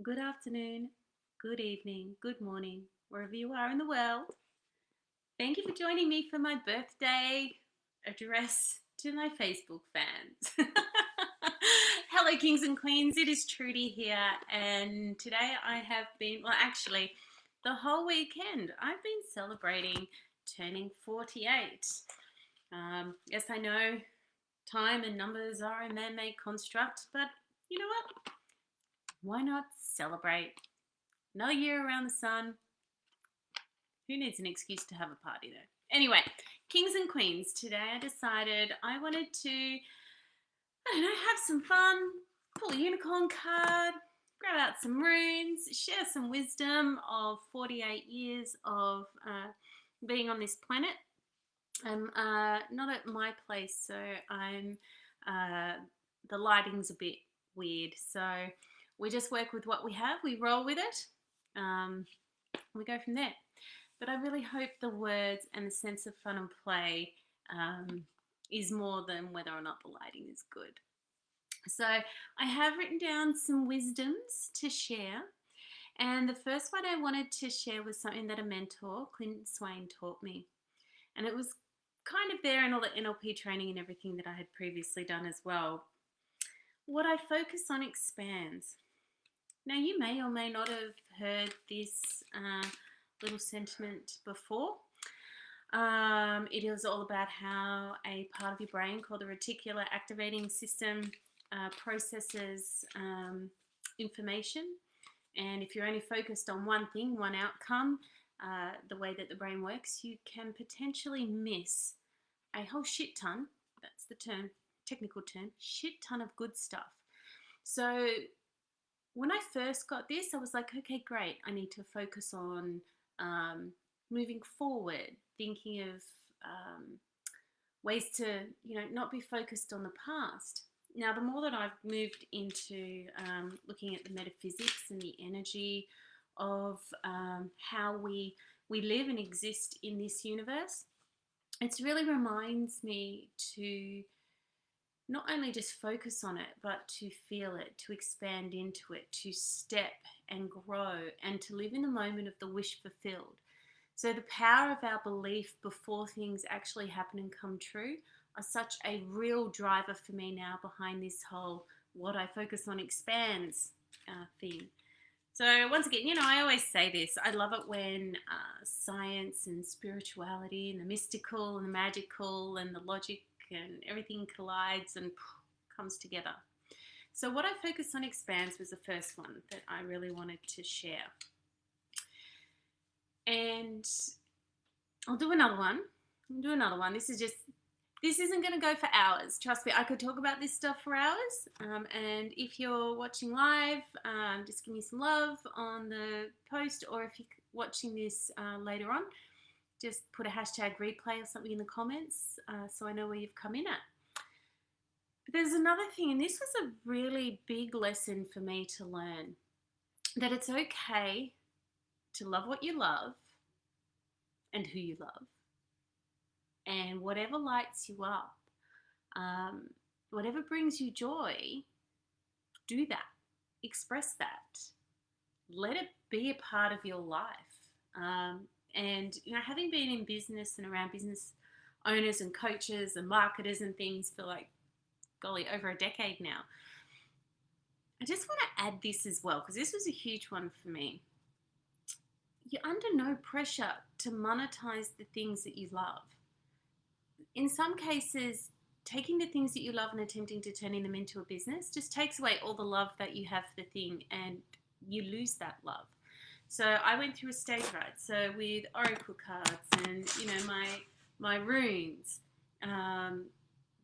Good afternoon, good evening, good morning, wherever you are in the world. Thank you for joining me for my birthday address to my Facebook fans. Hello, kings and queens. It is Trudy here, and today I have been, well, actually, the whole weekend I've been celebrating turning 48. Yes, I know time and numbers are a man made construct, but you know what? Why not celebrate? Another year around the sun. Who needs an excuse to have a party though? Anyway, kings and queens, today I decided I wanted to, I don't know, have some fun, pull a unicorn card, grab out some runes, share some wisdom of 48 years of being on this planet. I'm not at my place, so I'm, the lighting's a bit weird. So we just work with what we have, we roll with it, we go from there. But I really hope the words and the sense of fun and play is more than whether or not the lighting is good. So I have written down some wisdoms to share. And the first one I wanted to share was something that a mentor, Clint Swain, taught me. And it was kind of there in all the NLP training and everything that I had previously done as well. What I focus on expands. Now, you may or may not have heard this little sentiment before. It is all about how a part of your brain called the reticular activating system processes information. And if you're only focused on one thing, one outcome, the way that the brain works, you can potentially miss a whole shit ton, that's the term, technical term, shit ton of good stuff. So when I first got this, I was like, okay, great. I need to focus on moving forward, thinking of ways to, not be focused on the past. Now, the more that I've moved into looking at the metaphysics and the energy of how we live and exist in this universe, it really reminds me to not only just focus on it, but to feel it, to expand into it, to step and grow, and to live in the moment of the wish fulfilled. So the power of our belief before things actually happen and come true are such a real driver for me now behind this whole what I focus on expands thing. So once again, I always say this. I love it when science and spirituality and the mystical and the magical and the logic and everything collides and comes together. So what I focus on expands was the first one that I really wanted to share. And I'll do another one. This isn't going to go for hours. Trust me, I could talk about this stuff for hours. And if you're watching live, just give me some love on the post, or if you're watching this later on, just put a hashtag replay or something in the comments so I know where you've come in at. But there's another thing, and this was a really big lesson for me to learn, that it's okay to love what you love and who you love. And whatever lights you up, whatever brings you joy, do that. Express that. Let it be a part of your life. And having been in business and around business owners and coaches and marketers and things for over a decade now, I just want to add this as well, because this was a huge one for me. You're under no pressure to monetize the things that you love. In some cases, taking the things that you love and attempting to turning them into a business just takes away all the love that you have for the thing, and you lose that love. So I went through a stage right. So with oracle cards and my runes,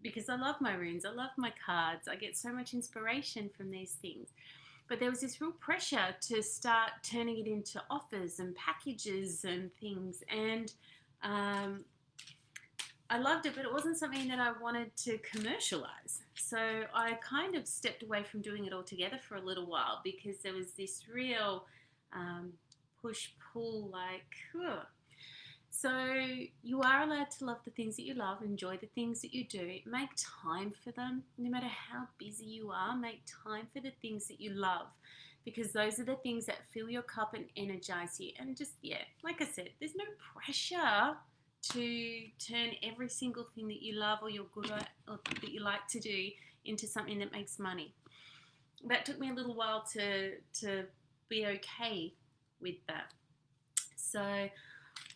because I love my runes, I love my cards. I get so much inspiration from these things. But there was this real pressure to start turning it into offers and packages and things, and I loved it, but it wasn't something that I wanted to commercialize. So I kind of stepped away from doing it altogether for a little while, because there was this real push-pull, So you are allowed to love the things that you love, enjoy the things that you do, make time for them. No matter how busy you are, make time for the things that you love. because those are the things that fill your cup and energize you. And just, yeah, like I said, there's no pressure to turn every single thing that you love or you're good at or that you like to do into something that makes money. That took me a little while to be okay with that. So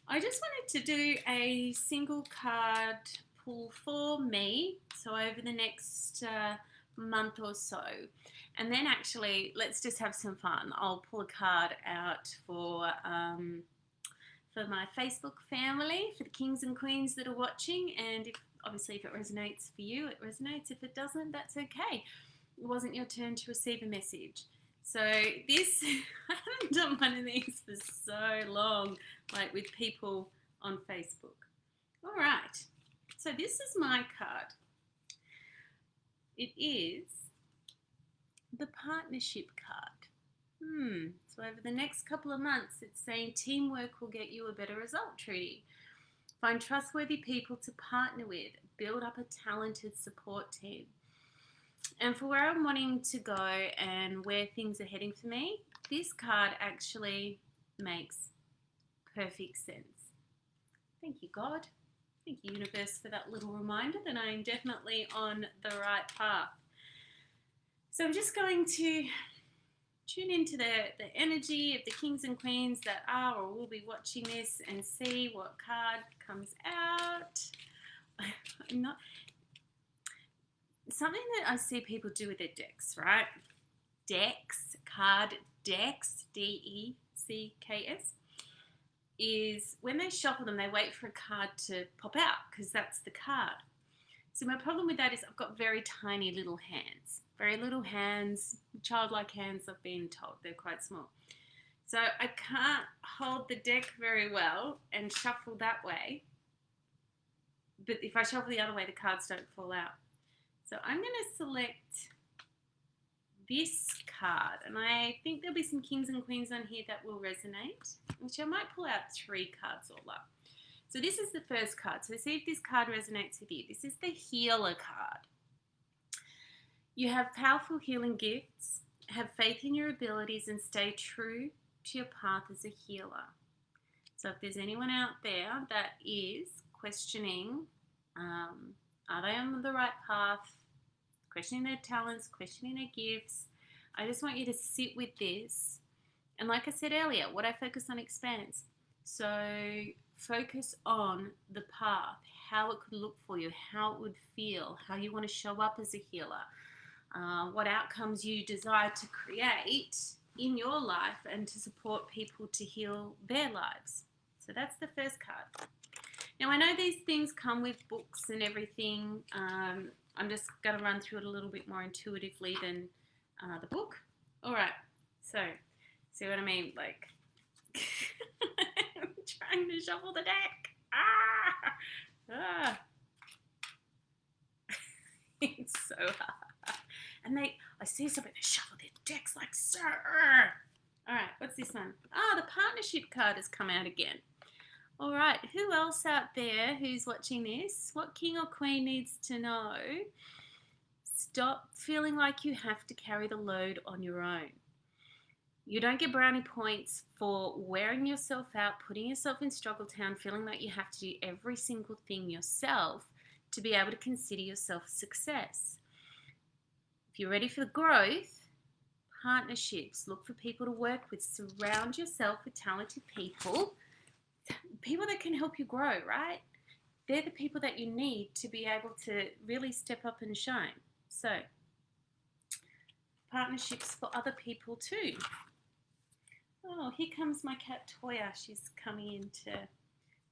I just wanted to do a single card pull for me, so over the next month or so. And then actually, let's just have some fun. I'll pull a card out for my Facebook family, for the kings and queens that are watching. And obviously, if it resonates for you, it resonates. If it doesn't, that's okay. It wasn't your turn to receive a message. So this, I haven't done one of these for so long, like with people on Facebook. All right, so this is my card. It is the partnership card. So over the next couple of months, it's saying teamwork will get you a better result, Trudy. Find trustworthy people to partner with. Build up a talented support team. And for where I'm wanting to go and where things are heading for me, this card actually makes perfect sense. Thank you, God. Thank you, universe, for that little reminder that I am definitely on the right path. So I'm just going to tune into the energy of the kings and queens that are or will be watching this and see what card comes out. I'm not... Something that I see people do with their decks, right? Decks, card decks, D-E-C-K-S, is when they shuffle them, they wait for a card to pop out because that's the card. So my problem with that is I've got very tiny little hands. Very little hands, childlike hands, I've been told. They're quite small. So I can't hold the deck very well and shuffle that way. But if I shuffle the other way, the cards don't fall out. So I'm going to select this card, and I think there'll be some kings and queens on here that will resonate, which I might pull out 3 cards all up. So this is the first card. So see if this card resonates with you. This is the healer card. You have powerful healing gifts, have faith in your abilities, and stay true to your path as a healer. So if there's anyone out there that is questioning, are they on the right path, questioning their talents, questioning their gifts, I just want you to sit with this. And like I said earlier, what I focus on expands. So focus on the path, how it could look for you, how it would feel, how you want to show up as a healer, what outcomes you desire to create in your life and to support people to heal their lives. So that's the first card. Now, I know these things come with books and everything. I'm just going to run through it a little bit more intuitively than the book. All right. So, see what I mean? Like, I'm trying to shuffle the deck. It's so hard. And I see somebody, they shuffle their decks like so. All right, what's this one? The partnership card has come out again. All right, who else out there who's watching this? What king or queen needs to know? Stop feeling like you have to carry the load on your own. You don't get brownie points for wearing yourself out, putting yourself in struggle town, feeling like you have to do every single thing yourself to be able to consider yourself a success. If you're ready for growth, partnerships, look for people to work with, surround yourself with talented people that can help you grow, right? They're the people that you need to be able to really step up and shine. So, partnerships for other people too. Oh, here comes my cat Toya. She's coming in to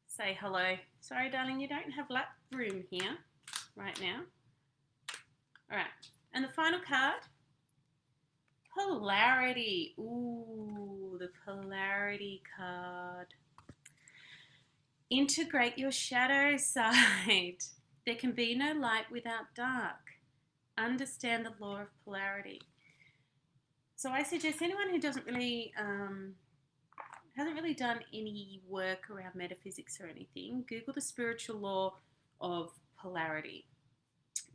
say hello. Sorry, darling, you don't have lap room here right now. All right, and the final card, polarity. Ooh, the polarity card. Integrate your shadow side. There can be no light without dark. Understand the law of polarity. So I suggest anyone who doesn't really, hasn't really done any work around metaphysics or anything, Google the spiritual law of polarity.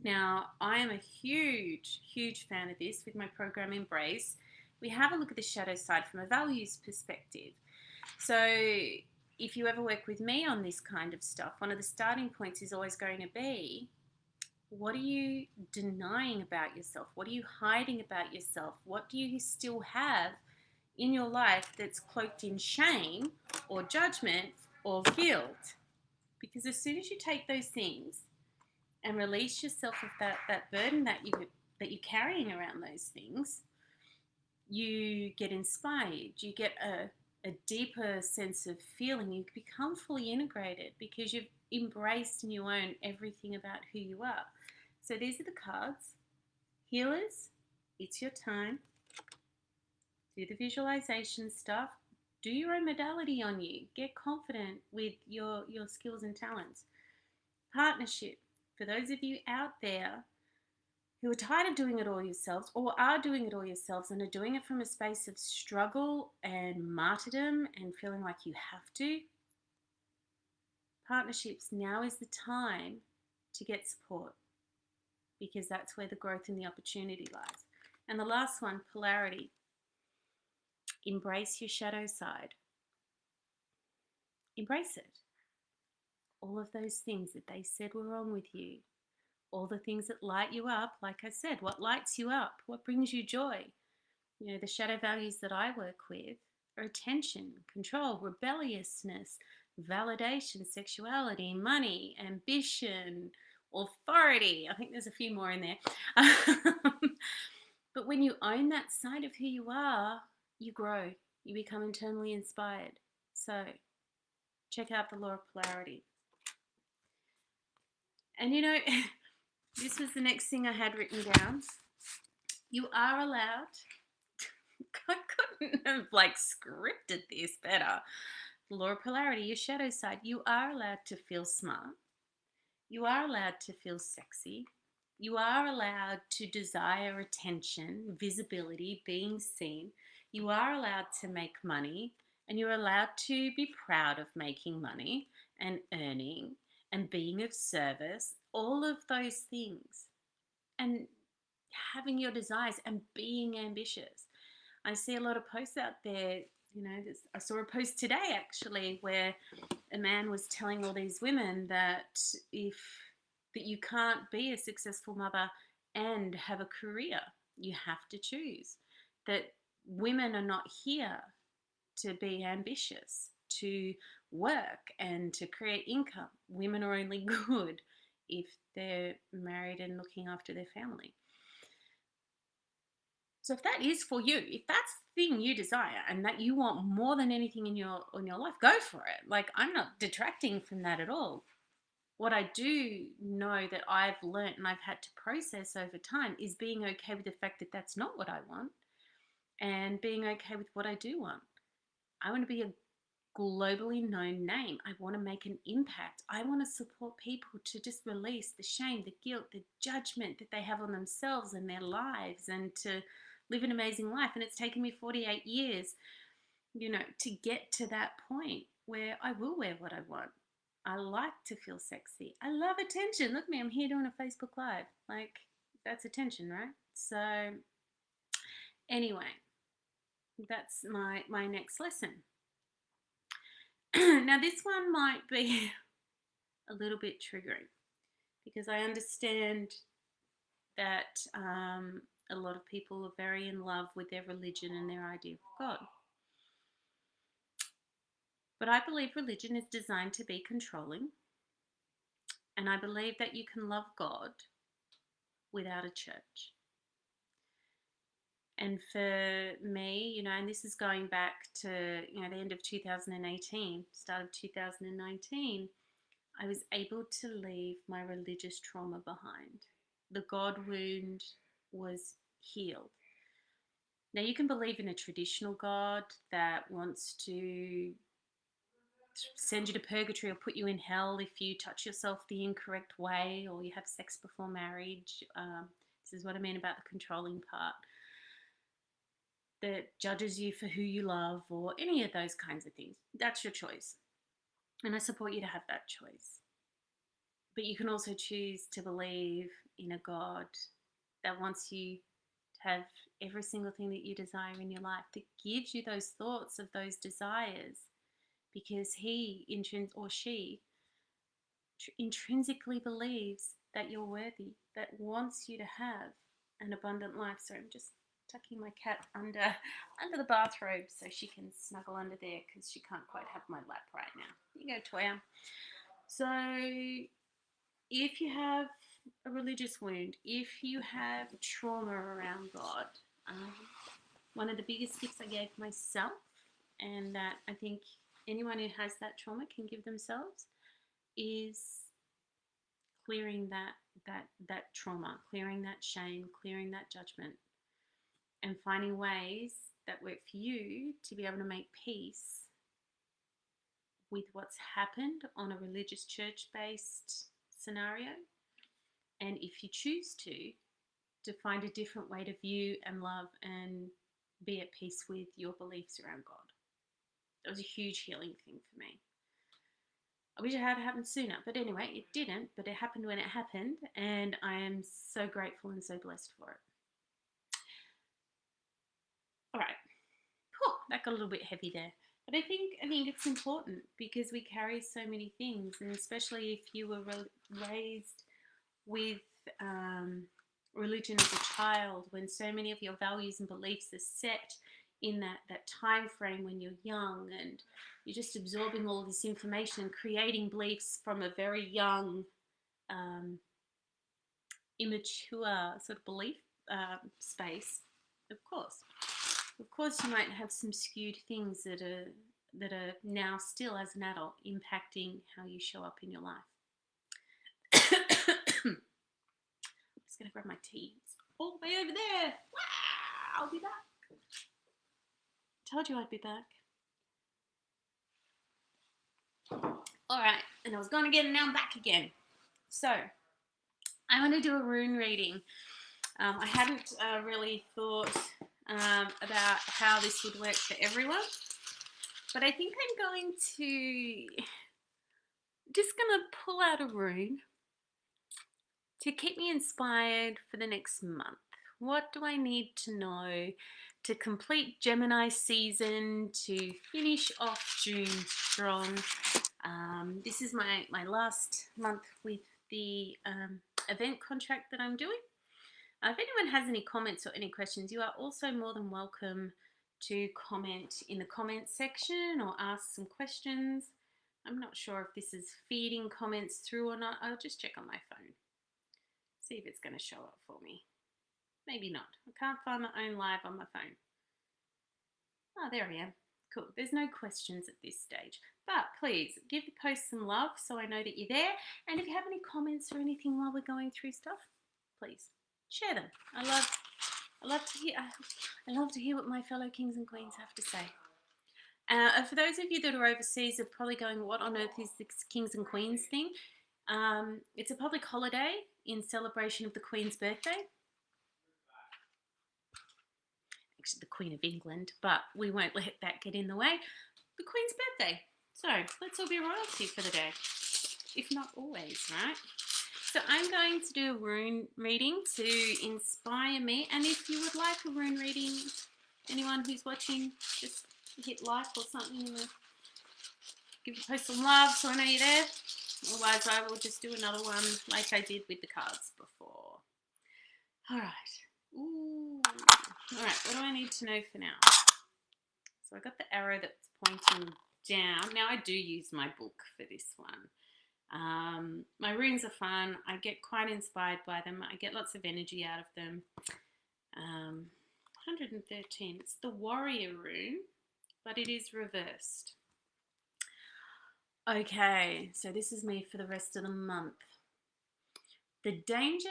Now, I am a huge, huge fan of this with my program Embrace, we have a look at the shadow side from a values perspective. So if you ever work with me on this kind of stuff, one of the starting points is always going to be, what are you denying about yourself? What are you hiding about yourself? What do you still have in your life that's cloaked in shame or judgment or guilt? Because as soon as you take those things and release yourself of that burden that you're carrying around those things, you get inspired. You get a deeper sense of feeling. You become fully integrated because you've embraced and you own everything about who you are. So these are the cards. Healers, it's your time. Do the visualization stuff. Do your own modality on you. Get confident with your skills and talents. Partnership. For those of you out there who are tired of doing it all yourselves or are doing it all yourselves and are doing it from a space of struggle and martyrdom and feeling like you have to, partnerships, now is the time to get support, because that's where the growth and the opportunity lies. And the last one, polarity. Embrace your shadow side. Embrace it. All of those things that they said were wrong with you, all the things that light you up, like I said, what lights you up, what brings you joy. You know, the shadow values that I work with are attention, control, rebelliousness, validation, sexuality, money, ambition, authority. I think there's a few more in there. But when you own that side of who you are, you grow, you become internally inspired. So check out the law of polarity. And you know, this was the next thing I had written down. You are allowed, I couldn't have scripted this better. The law of polarity, your shadow side. You are allowed to feel smart. You are allowed to feel sexy. You are allowed to desire attention, visibility, being seen. You are allowed to make money, and you're allowed to be proud of making money and earning and being of service, all of those things, and having your desires and being ambitious. I see a lot of posts out there. You know, I saw a post today actually where a man was telling all these women that you can't be a successful mother and have a career. You have to choose. That women are not here to be ambitious, to work and to create income. Women are only good if they're married and looking after their family. So if that is for you, if that's the thing you desire and that you want more than anything in your life, go for it. Like, I'm not detracting from that at all. What I do know that I've learnt and I've had to process over time is being okay with the fact that that's not what I want, and being okay with what I do want. I want to be a globally known name. I want to make an impact. I want to support people to just release the shame, the guilt, the judgment that they have on themselves and their lives, and to live an amazing life. And it's taken me 48 years, you know, to get to that point where I will wear what I want. I like to feel sexy. I love attention. Look at me, I'm here doing a Facebook Live. Like, that's attention, right? So, anyway, that's my next lesson. Now, this one might be a little bit triggering because I understand that a lot of people are very in love with their religion and their idea of God. But I believe religion is designed to be controlling, and I believe that you can love God without a church. And for me, you know, and this is going back to, you know, the end of 2018, start of 2019, I was able to leave my religious trauma behind. The God wound was healed. Now, you can believe in a traditional God that wants to send you to purgatory or put you in hell if you touch yourself the incorrect way or you have sex before marriage. This is what I mean about the controlling part. That judges you for who you love or any of those kinds of things. That's your choice. And I support you to have that choice. But you can also choose to believe in a God that wants you to have every single thing that you desire in your life, that gives you those thoughts of those desires, because he or she intrinsically believes that you're worthy, that wants you to have an abundant life. So I'm just tucking my cat under the bathrobe so she can snuggle under there, because she can't quite have my lap right now. You go, Toya. So if you have a religious wound, if you have trauma around God, one of the biggest gifts I gave myself, and that I think anyone who has that trauma can give themselves, is clearing that trauma, clearing that shame, clearing that judgment, and finding ways that work for you to be able to make peace with what's happened on a religious church-based scenario. And if you choose to find a different way to view and love and be at peace with your beliefs around God. That was a huge healing thing for me. I wish it had happened sooner, but anyway, it didn't, but it happened when it happened, and I am so grateful and so blessed for it. All right. That got a little bit heavy there. But I think it's important, because we carry so many things, and especially if you were raised with religion as a child, when so many of your values and beliefs are set in that time frame when you're young, and you're just absorbing all this information and creating beliefs from a very young, immature sort of belief space. Of course you might have some skewed things that are now still, as an adult, impacting how you show up in your life. I'm just going to grab my tea. It's all the way over there. Wow, I'll be back. Told you I'd be back. All right, and I was going again, and now I'm back again. So, I want to do a rune reading. I hadn't really thought about how this would work for everyone, but I think I'm going to pull out a rune to keep me inspired for the next month. What do I need to know to complete Gemini season, to finish off June strong? This is my last month with the event contract that I'm doing. If anyone has any comments or any questions, you are also more than welcome to comment in the comments section or ask some questions. I'm not sure if this is feeding comments through or not. I'll just check on my phone. See if it's going to show up for me. Maybe not. I can't find my own live on my phone. Oh, there I am. Cool. There's no questions at this stage. But please give the post some love so I know that you're there. And if you have any comments or anything while we're going through stuff, please share them. I love to hear what my fellow kings and queens have to say. For those of you that are overseas, are probably going, what on earth is this kings and queens thing? It's a public holiday in celebration of the Queen's birthday. Actually, the Queen of England, but we won't let that get in the way. The Queen's birthday. So let's all be royalty for the day, if not always, right? So I'm going to do a rune reading to inspire me. And if you would like a rune reading, anyone who's watching, just hit like or something. Give your post some love so I know you're there. Otherwise, I will just do another one like I did with the cards before. All right. Ooh. All right, what do I need to know for now? So I got the arrow that's pointing down. Now I do use my book for this one. My runes are fun. I get quite inspired by them. I get lots of energy out of them. 113. It's the warrior rune, but it is reversed. Okay, so this is me for the rest of the month. The danger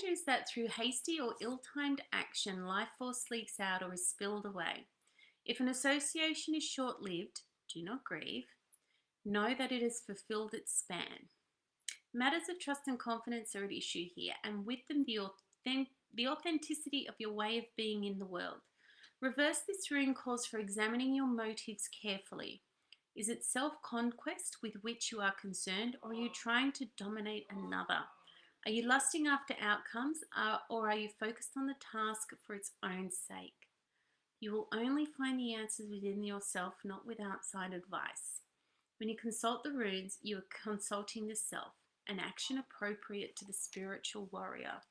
is that through hasty or ill-timed action, life force leaks out or is spilled away. If an association is short-lived, do not grieve. Know that it has fulfilled its span. Matters of trust and confidence are at issue here, and with them the authenticity of your way of being in the world. Reverse this rune calls for examining your motives carefully. Is it self-conquest with which you are concerned, or are you trying to dominate another? Are you lusting after outcomes, or are you focused on the task for its own sake? You will only find the answers within yourself, not with outside advice. When you consult the runes, you are consulting the self, an action appropriate to the spiritual warrior.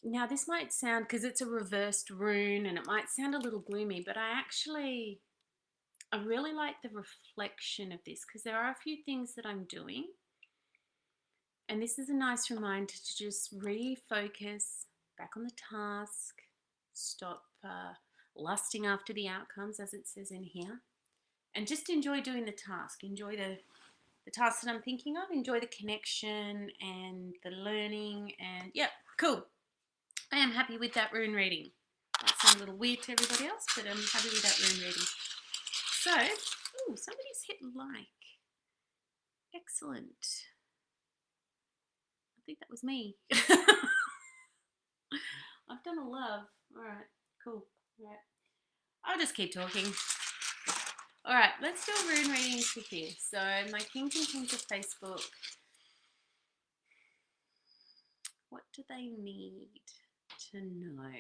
Now, this might sound, because it's a reversed rune, and it might sound a little gloomy, but I really like the reflection of this, because there are a few things that I'm doing. And this is a nice reminder to just refocus back on the task, stop lusting after the outcomes, as it says in here, and just enjoy doing the task. Enjoy the task that I'm thinking of, enjoy the connection and the learning, and yeah, cool. I am happy with that rune reading. Might sound a little weird to everybody else, but I'm happy with that rune reading. So, somebody's hit like. Excellent. I think that was me. I've done a love. All right, cool. All right. I'll just keep talking. All right, let's do a rune reading here. So, my Kings and Queens of Facebook, what do they need to know?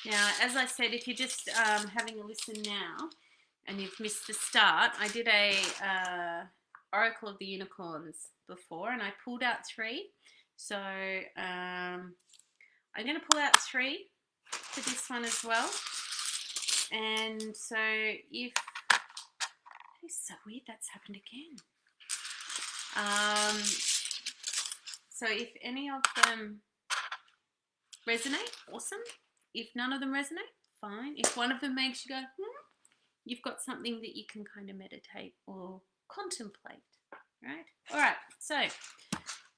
Now, as I said, if you're just having a listen now and you've missed the start, I did a Oracle of the Unicorns before, and I pulled out 3. So I'm going to pull out 3 for this one as well. And so if, it's so weird that's happened again. So if any of them resonate, awesome. If none of them resonate, fine. If one of them makes you go, you've got something that you can kind of meditate or contemplate, right? All right, so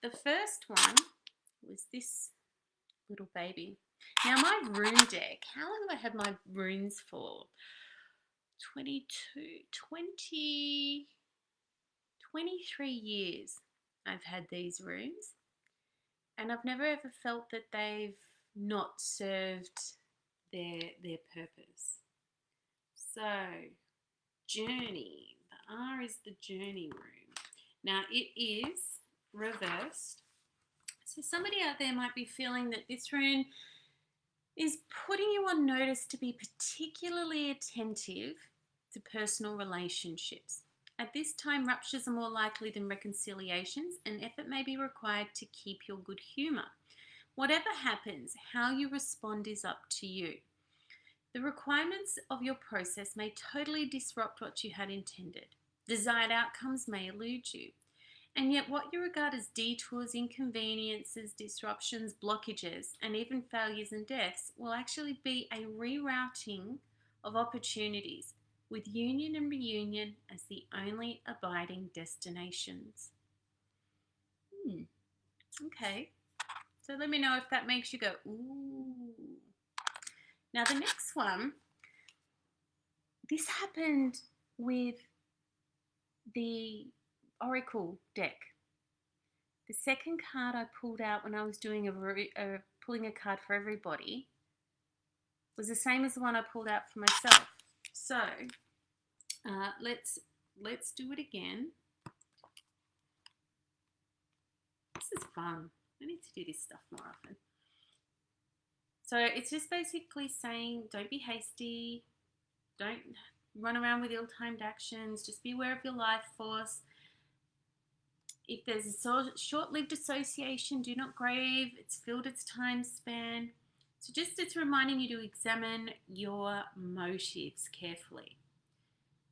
the first one was this little baby. Now, my rune deck, how long have I had my runes for? 23 years I've had these runes, and I've never ever felt that they've not served their purpose. So, journey. The R is the journey rune. Now, it is reversed. So somebody out there might be feeling that this rune is putting you on notice to be particularly attentive to personal relationships. At this time, ruptures are more likely than reconciliations, and effort may be required to keep your good humour. Whatever happens, how you respond is up to you. The requirements of your process may totally disrupt what you had intended. Desired outcomes may elude you. And yet what you regard as detours, inconveniences, disruptions, blockages, and even failures and deaths will actually be a rerouting of opportunities, with union and reunion as the only abiding destinations. Okay. So let me know if that makes you go, ooh. Now the next one, this happened with the Oracle deck. The second card I pulled out when I was doing pulling a card for everybody was the same as the one I pulled out for myself. So let's do it again. This is fun. I need to do this stuff more often. So it's just basically saying, don't be hasty, don't run around with ill-timed actions, just be aware of your life force. If there's a short-lived association, do not grave, it's filled its time span. So just it's reminding you to examine your motives carefully.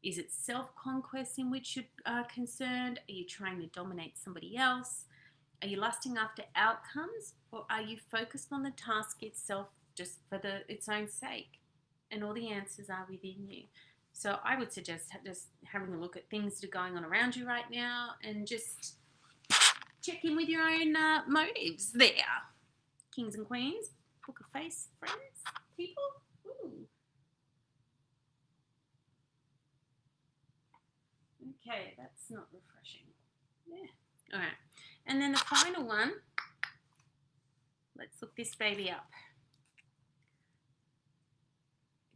Is it self-conquest in which you are concerned? Are you trying to dominate somebody else? Are you lusting after outcomes, or are you focused on the task itself just for its own sake? And all the answers are within you. So I would suggest just having a look at things that are going on around you right now and just check in with your own motives there. Kings and queens, book a face, friends, people. Ooh. Okay, that's not refreshing. Yeah. All right. And then the final one, let's look this baby up.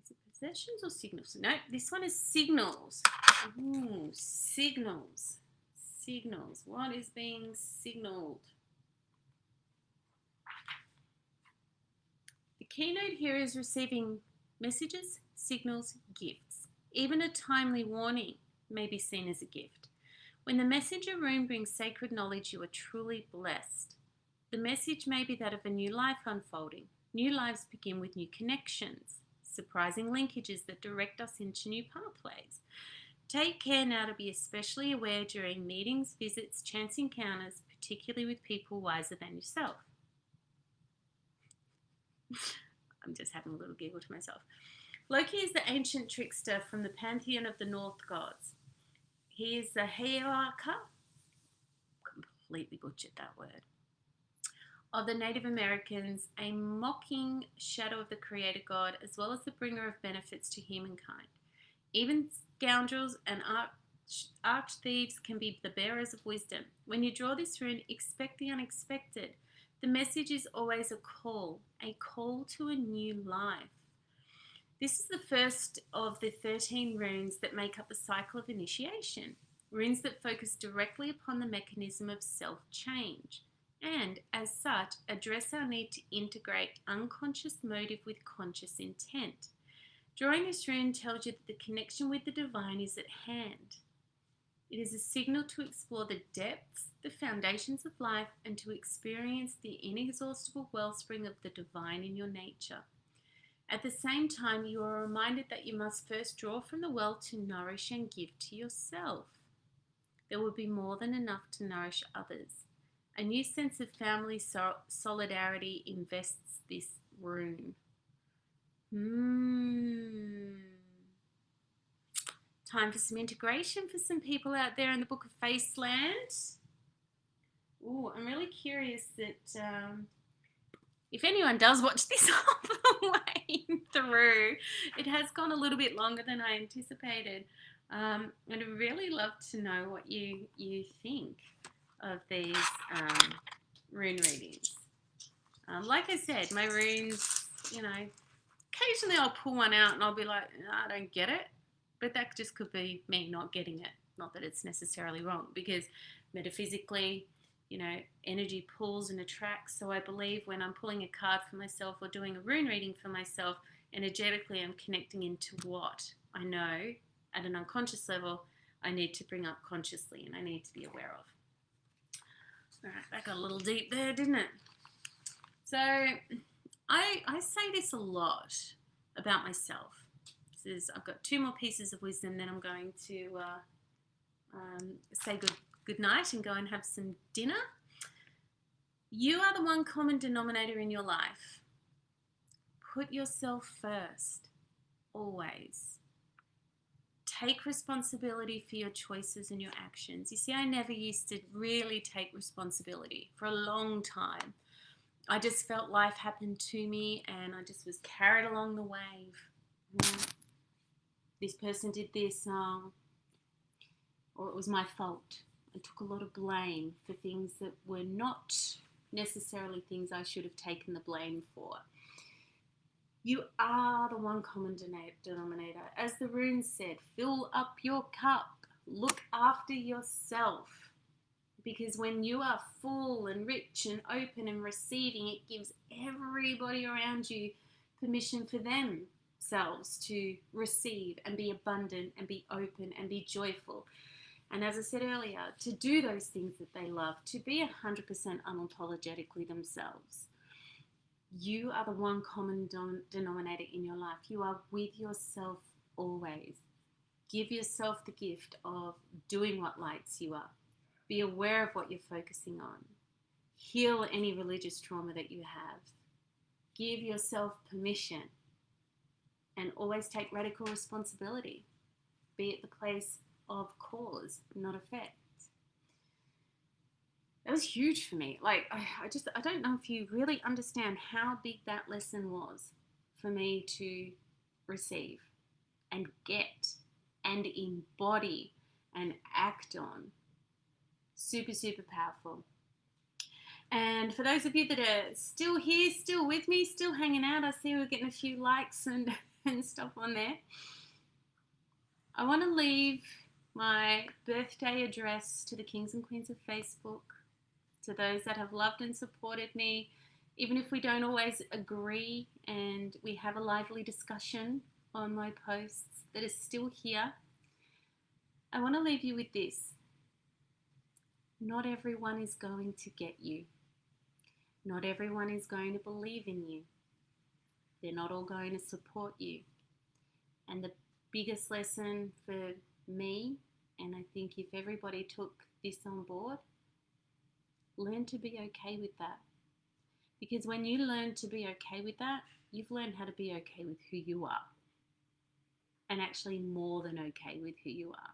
Is it possessions or signals? No, this one is signals. Ooh, signals. Signals. What is being signaled? The keynote here is receiving messages, signals, gifts. Even a timely warning may be seen as a gift. When the messenger rune brings sacred knowledge, you are truly blessed. The message may be that of a new life unfolding. New lives begin with new connections, surprising linkages that direct us into new pathways. Take care now to be especially aware during meetings, visits, chance encounters, particularly with people wiser than yourself. I'm just having a little giggle to myself. Loki is the ancient trickster from the pantheon of the North gods. He is the Heoaka, completely butchered that word, of the Native Americans, a mocking shadow of the creator god, as well as the bringer of benefits to humankind. Even scoundrels and arch thieves can be the bearers of wisdom. When you draw this rune, expect the unexpected. The message is always a call to a new life. This is the first of the 13 runes that make up the cycle of initiation, runes that focus directly upon the mechanism of self-change, and, as such, address our need to integrate unconscious motive with conscious intent. Drawing this rune tells you that the connection with the divine is at hand. It is a signal to explore the depths, the foundations of life, and to experience the inexhaustible wellspring of the divine in your nature. At the same time, you are reminded that you must first draw from the well to nourish and give to yourself. There will be more than enough to nourish others. A new sense of family solidarity invests this rune. Time for some integration for some people out there in the Book of Faceland. Ooh, I'm really curious that if anyone does watch this all the way through, it has gone a little bit longer than I anticipated. I'd really love to know what you think of these rune readings. Like I said, my runes, occasionally I'll pull one out and I'll be like, I don't get it. But that just could be me not getting it. Not that it's necessarily wrong, because metaphysically, energy pulls and attracts. So I believe when I'm pulling a card for myself or doing a rune reading for myself, energetically I'm connecting into what I know at an unconscious level I need to bring up consciously and I need to be aware of. All right, that got a little deep there, didn't it? So I say this a lot about myself. I've got 2 more pieces of wisdom, then I'm going to say good night and go and have some dinner. You are the one common denominator in your life. Put yourself first, always. Take responsibility for your choices and your actions. You see, I never used to really take responsibility for a long time. I just felt life happened to me and I just was carried along the wave. This person did this, or it was my fault. I took a lot of blame for things that were not necessarily things I should have taken the blame for. You are the one common denominator. As the rune said, fill up your cup. Look after yourself. Because when you are full and rich and open and receiving, it gives everybody around you permission for themselves to receive and be abundant and be open and be joyful. And as I said earlier, to do those things that they love, to be 100% unapologetically themselves. You are the one common denominator in your life. You are with yourself always. Give yourself the gift of doing what lights you up. Be aware of what you're focusing on. Heal any religious trauma that you have. Give yourself permission. And always take radical responsibility. Be at the place of cause, not effect. That was huge for me. Like, I don't know if you really understand how big that lesson was for me to receive and get and embody and act on. Super, super powerful. And for those of you that are still here, still with me, still hanging out, I see we're getting a few likes and stuff on there. I want to leave my birthday address to the Kings and Queens of Facebook, to those that have loved and supported me, even if we don't always agree and we have a lively discussion on my posts that is still here. I want to leave you with this. Not everyone is going to get you. Not everyone is going to believe in you. They're not all going to support you. And the biggest lesson for me, and I think if everybody took this on board, learn to be okay with that. Because when you learn to be okay with that, you've learned how to be okay with who you are. And actually more than okay with who you are.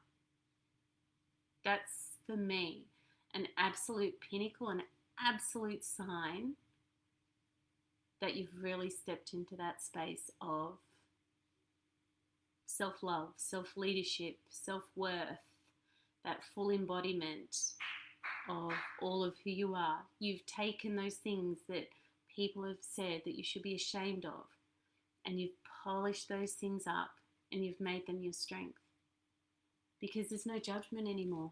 That's, for me, an absolute pinnacle, an absolute sign that you've really stepped into that space of self-love, self-leadership, self-worth, that full embodiment of all of who you are. You've taken those things that people have said that you should be ashamed of, and you've polished those things up and you've made them your strength. Because there's no judgment anymore.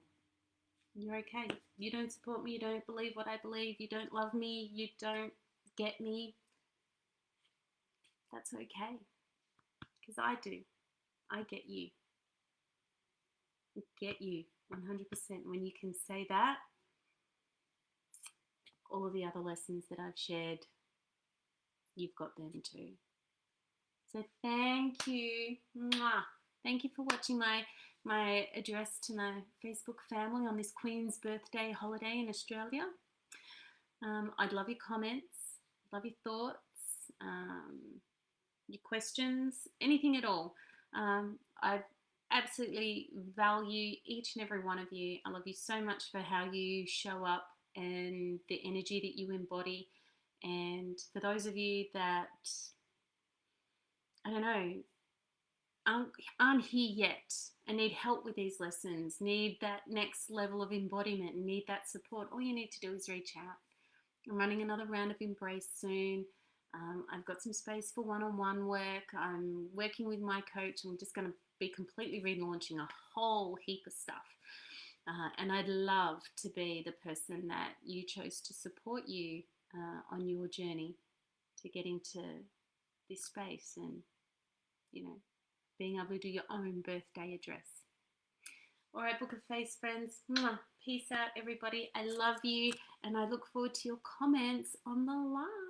You're okay. You don't support me, you don't believe what I believe, you don't love me, you don't get me. That's okay. Because I do. I get you. I get you 100%. When you can say that, all of the other lessons that I've shared, you've got them too. So thank you. Mwah. Thank you for watching my address to my Facebook family on this Queen's birthday holiday in Australia. I'd love your comments, love your thoughts, your questions, anything at all. I absolutely value each and every one of you. I love you so much for how you show up and the energy that you embody. And for those of you that, I don't know, aren't here yet and need help with these lessons, need that next level of embodiment, need that support, all you need to do is reach out. I'm running another round of Embrace soon. I've got some space for one-on-one work. I'm working with my coach. I'm just going to be completely relaunching a whole heap of stuff. And I'd love to be the person that you chose to support you on your journey to get into this space and, being able to do your own birthday address. All right, Book of Face friends. Peace out, everybody. I love you, and I look forward to your comments on the live.